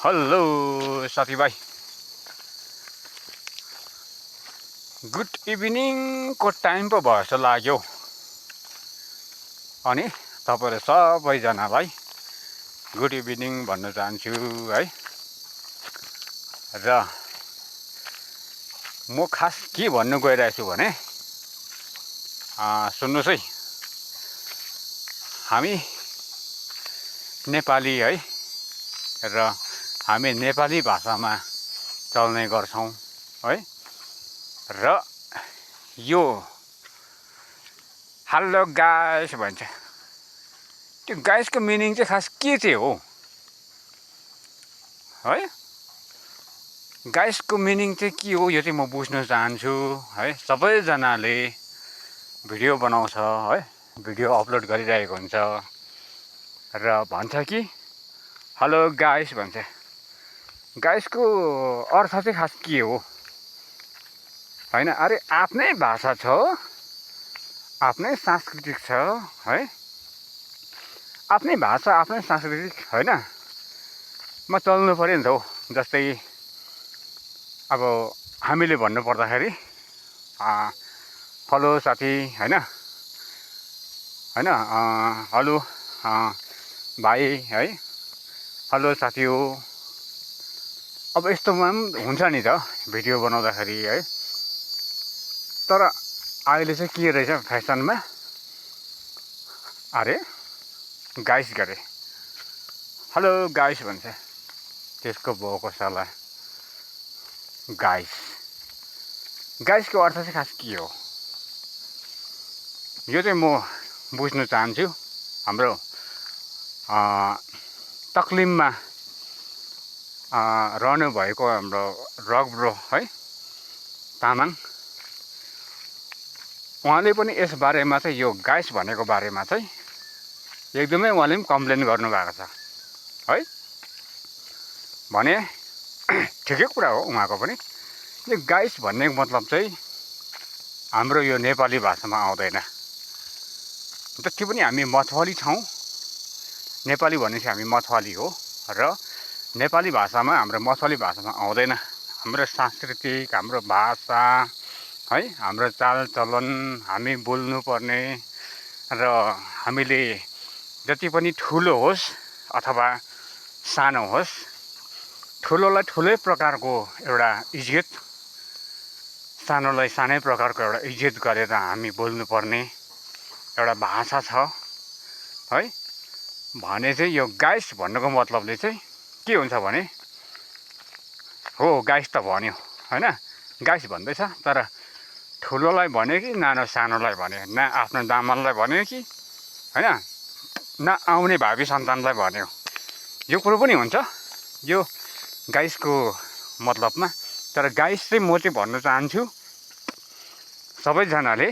Hello साथीभाइ, good इभिनिङको time पो भयो जस्तो लाग्यो। अनि तपाईँहरू सबैजनालाई गुड इभिनिङ भन्न चाहन्छु है। र म खास के भन्नु गइरहेको छु भने सुन्नुहोस् है, हामी नेपाली है, र हामी नेपाली भाषामा चल्ने गर्छौँ है। र यो हेलो गाइस भन्छ, त्यो गाइसको मिनिङ चाहिँ खास के चाहिँ हो है? गाइसको मिनिङ चाहिँ के हो यो चाहिँ म बुझ्न चाहन्छु है। सबैजनाले भिडियो बनाउँछ है, भिडियो अपलोड गरिरहेको हुन्छ र भन्छ कि हेलो गाइस भन्छ। गाइसको अर्थ चाहिँ खास के हो होइन? अरे आफ्नै भाषा छ, आफ्नै सांस्कृतिक छ है, आफ्नै भाषा आफ्नै सांस्कृतिक होइन, म चल्नु पऱ्यो नि त हो। जस्तै अब हामीले भन्नु पर्दाखेरि हेलो साथी होइन, हेलो भाइ है, हेलो साथी हो। अब यस्तोमा पनि हुन्छ नि त भिडियो बनाउँदाखेरि है। तर अहिले चाहिँ के रहेछ फेसनमा, अरे गाइस गरे हेलो गाइस भन्छ, त्यसको भएको साला गाइस। गाइसको अर्थ चाहिँ खास के हो यो चाहिँ म बुझ्न चाहन्छु। हाम्रो तक्लिममा रहनु भएको हाम्रो रक ब्रो है तामाङ, उहाँले पनि यस बारेमा चाहिँ यो गाइस भनेको बारेमा चाहिँ एकदमै उहाँले पनि कम्प्लेन गर्नुभएको छ है। भने ठिकै कुरा हो उहाँको पनि। यो गाइस भन्ने मतलब चाहिँ हाम्रो यो नेपाली भाषामा आउँदैन। जति पनि हामी मथवाली छौँ, नेपाली भनेपछि हामी मथवाली हो र नेपाली भाषामा हाम्रो मथवाली भाषामा आउँदैन। हाम्रो सांस्कृतिक, हाम्रो भाषा है, हाम्रो चालचलन, हामी बोल्नुपर्ने र हामीले जति पनि ठुलो होस् अथवा सानो होस्, ठुलोलाई ठुलै प्रकारको एउटा इज्जत, सानोलाई सानै प्रकारको एउटा इज्जत गरेर हामी बोल्नुपर्ने एउटा भाषा छ है। भने चाहिँ यो गाइस भन्नुको मतलबले चाहिँ के हुन्छ भने, हो गाइस त भन्यो होइन, गाइस भन्दैछ, तर ठुलोलाई भन्यो कि सानोलाई भन्यो, न आफ्नो दामनलाई भन्यो कि होइन, न आउने भावी सन्तानलाई भन्यो, यो कुरो पनि हुन्छ यो गाइसको मतलबमा। तर गाइस चाहिँ म चाहिँ भन्न चाहन्छु सबैजनाले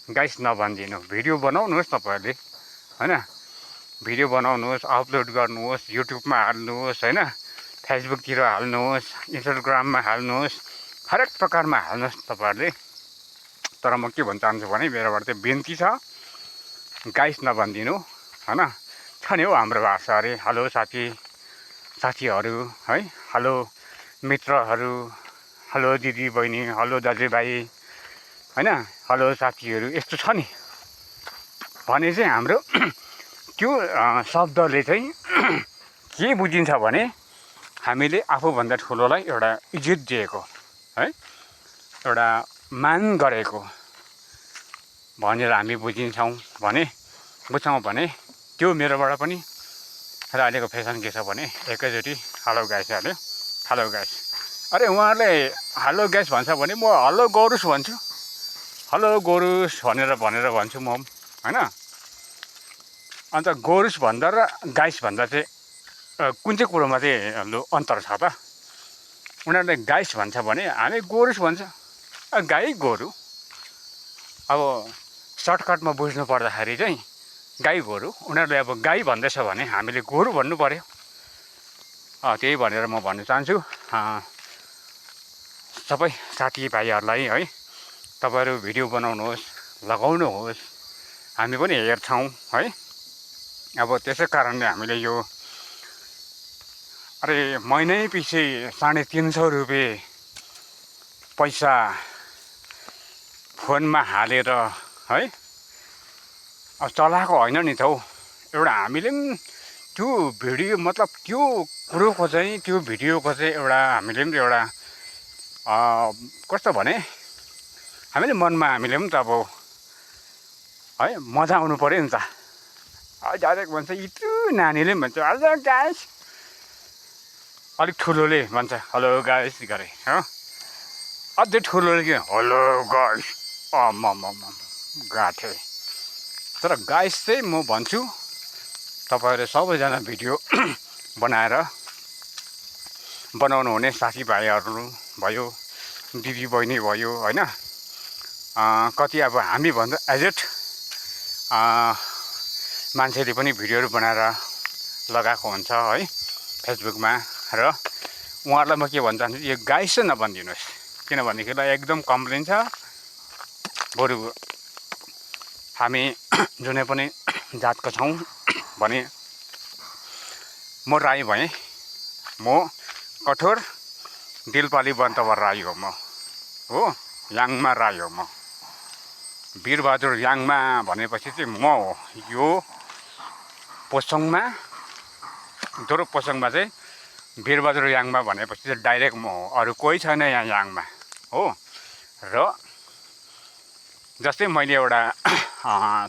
गाइस नभनिदिनु। भिडियो बनाउनुहोस् तपाईँहरूले होइन, भिडियो बनाउनुहोस्, अपलोड गर्नुहोस्, युट्युबमा हाल्नुहोस् होइन, फेसबुकतिर हाल्नुहोस्, इन्स्टाग्राममा हाल्नुहोस्, हरेक प्रकारमा हाल्नुहोस् तपाईँहरूले। तर म के भन्न चाहन्छु भने मेरोबाट चाहिँ बिन्ती छ, गाइस नभनिदिनु होइन। छ नि हौ हाम्रो भाषा अरे हेलो साथी, साथीहरू है, हेलो मित्रहरू, हेलो दिदी बहिनी, हेलो दाजुभाइ होइन, हेलो साथीहरू, यस्तो छ नि। भने चाहिँ हाम्रो त्यो शब्दले चाहिँ के बुझिन्छ भने हामीले आफूभन्दा ठुलोलाई एउटा इज्जत दिएको है, एउटा मान गरेको भनेर हामी बुझ्छौँ भने त्यो मेरोबाट पनि। र अहिलेको फेसन के छ भने एकैचोटि हेलो गाइस हाल्यो, हेलो गाइस। अरे उहाँहरूले हेलो गाइस भन्छ भने म हेलो गौरुस भन्छु, हेलो गौरुस भनेर भन्छु म होइन। अन्त गौरुस भन्दा र गाइस भन्दा चाहिँ कुन चाहिँ कुरोमा चाहिँ अन्तर छ त? उनीहरूले गाइस भन्छ भने हामी गौरुस भन्छ, गाई गोरु। अब सर्टकटमा बुझ्नु पर्दाखेरि चाहिँ गाई गोरु, उनीहरूले अब गाई भन्दैछ भने हामीले गोरु भन्नु पर्यो। त्यही भनेर म भन्न चाहन्छु सबै साथीभाइहरूलाई है, तपाईँहरू भिडियो बनाउनुहोस्, लगाउनुहोस्, हामी पनि हेर्छौँ है। अब त्यसै कारणले हामीले यो अरे महिनै पछि 350 रुपियाँ पैसा फोनमा हालेर है अब चलाएको होइन नि त हौ। एउटा हामीले पनि त्यो भिडियो मतलब त्यो कुरोको चाहिँ त्यो भिडियोको चाहिँ एउटा हामीले पनि एउटा कस्तो भने हामीले मनमा हामीले पनि त अब है मजा आउनु पऱ्यो नि त। डाइरेक्ट भन्छ यत्रो नानीले पनि भन्छ हेलो गाइस, अलिक ठुलोले भन्छ हेलो गाइस गरे हो, अझै ठुलोले के हेलो गाइस गाथे। तर गाइस चाहिँ म भन्छु तपाईँहरू सबैजना भिडियो बनाउनु हुने साथीभाइहरू भयो, दिदीबहिनी भयो होइन, कति अब हामीभन्दा एजेड मान्छेले पनि भिडियोहरू बनाएर लगाएको हुन्छ है फेसबुकमा। र उहाँहरूलाई म के भन्न चाहन्छु, यो गाइस चाहिँ नभनिदिनुहोस्, किनभनेदेखिलाई एकदम कम्प्लेन छ। बरु हामी जुनै पनि जातको छौँ भने म राई भएँ, म कठोर दिलपाली बन्तवा राई हो, म हो याङमा राई हो, म वीरबहादुर याङमा भनेपछि चाहिँ म हो। यो पोसङमा दोरो पोसङमा चाहिँ वीरबहादुर याङमा भनेपछि चाहिँ डाइरेक्ट म हो, अरू कोही छैन यहाँ याङमा हो। र जस्तै मैले एउटा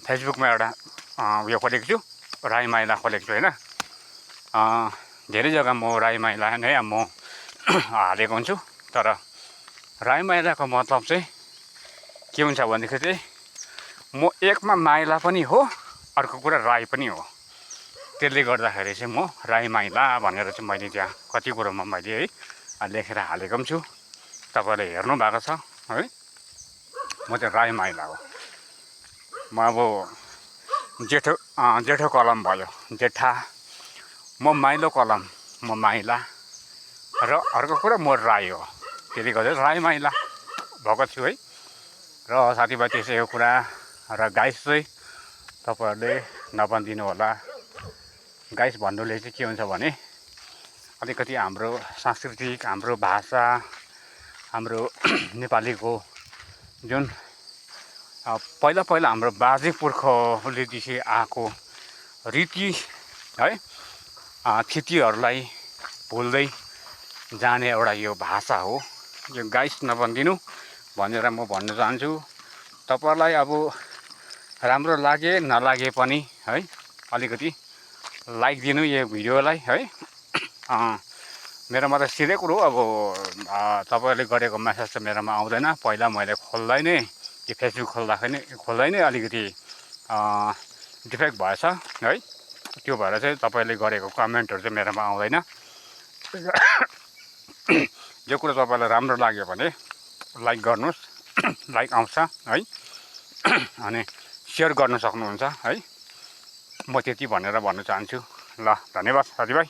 फेसबुकमा एउटा उयो खोलेको छु, राई माइला खोलेको छु होइन। धेरै जग्गा म राई माइला नै म हालेको हुन्छु। तर राई माइलाको मतलब चाहिँ के हुन्छ भनेदेखि चाहिँ म एकमा माइला पनि हो, अर्को कुरा राई पनि हो। त्यसले गर्दाखेरि चाहिँ म राई माइला भनेर चाहिँ मैले त्यहाँ कति कुरोमा मैले है लेखेर हालेको पनि छु। तपाईँले हेर्नु भएको छ है, म चाहिँ राई माइला हो। म अब जेठो कलम भयो जेठा, म माइलो कलम म माइला, र अर्को कुरा म राई हो। त्यसले गर्दा राई माइला भएको छु है। र साथीभाइ त्यसै हो कुरा। र गाइस चाहिँ तपाईँहरूले नभनिदिनु होला। गाइस भन्नुले चाहिँ के हुन्छ भने अलिकति हाम्रो सांस्कृतिक, हाम्रो भाषा, हाम्रो नेपालीको जुन पहिला हाम्रो बाजे पुर्खादेखि आएको रीति है थितिहरूलाई भुल्दै जाने एउटा यो भाषा हो। यो गाइस नभनिदिनु भनेर म भन्न चाहन्छु। तपाईँहरूलाई अब राम्रो लागे नलागे पनि है अलिकति लाइक दिनु यो भिडियोलाई है। मेरोमा त सिधै कुरो अब तपाईँहरूले गरेको मेसेज त मेरोमा आउँदैन। पहिला मैले खोल्दै नै यो फेसबुक खोल्दै नै अलिकति डिफेक्ट भएछ है। त्यो भएर चाहिँ तपाईँले गरेको कमेन्टहरू चाहिँ मेरोमा आउँदैन। यो कुरो तपाईँलाई राम्रो लाग्यो भने लाइक गर्नुहोस्, लाइक आउँछ है, अनि सेयर गर्न सक्नुहुन्छ है। म त्यति भनेर भन्न चाहन्छु। ल धन्यवाद साथीभाइ।